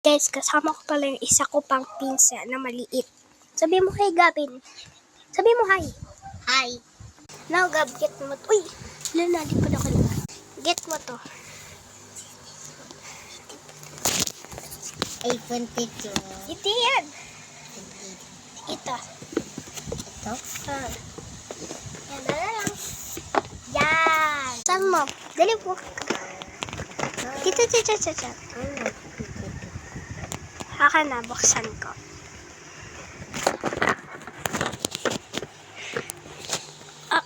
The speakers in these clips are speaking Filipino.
Guys, kasama ko pala yung isa ko pang pinsa na maliit. Sabi mo hi, Gavin. Sabi mo hi. Hi. Now, Gab, get mo to. Uy, di pa na ko. Get mo to. iPhone picture. Ito yan. Ito. Ito? Yan, dala lang. Yan. Saan mo? Dali po. Dito. Haka na, buksan ko. Ah.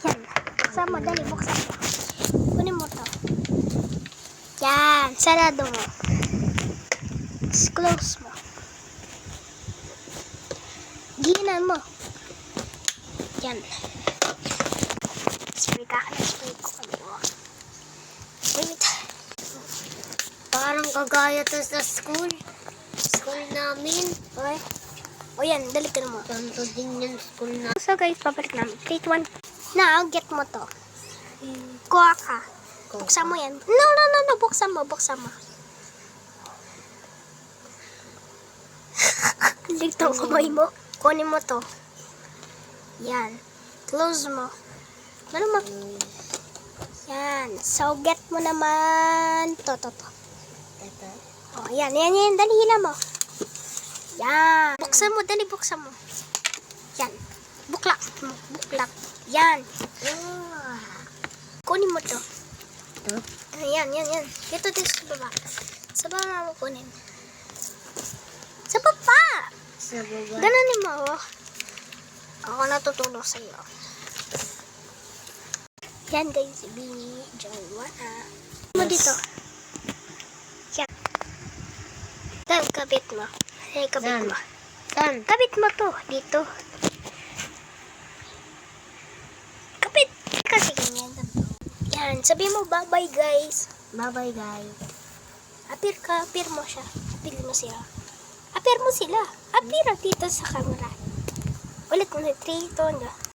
Yan. Buksan mo, dali, buksan mo. Kunin mo to. Yan. Sarado mo. Close mo. Ginan mo. Yan. Spray ka na, spray ko. Wait. Parang kagaya to sa school. School namin. Okay. O yan, dali ka na mo. Ganto din yung school na. So guys, pabalik namin. Plate 1. Now, get mo to. Kuha ka. Buksan mo yan. No. Buksan mo. Ligto ang kamay mo. Kunin mo to. Yan. Close mo. Ano mo? Yan. So, get mo naman. To. Ito. Oh, yan. Dali, hila mo. Yan. Buksan mo. Dali, buksan mo. Yan. Buklak. Yan. Kunin mo to. Ito? Yan. Dito sa baba. Sa baba mo kunin. Sa baba! Sa baba. Gananin mo. Oh. Ako natutulong sa iyo. Yan guys, John 1 mo dito. Yan. Dan, kabit mo. Hey, kabit mo. Saan? Kabit mo to. Dito. Kabit. Kasi ganyan. Yan. Sabi mo, bye-bye guys. Bye-bye guys. Appear mo siya. Appear mo siya. Appear mo sila. Appear dito sa camera. Ulit mo na 3, 2,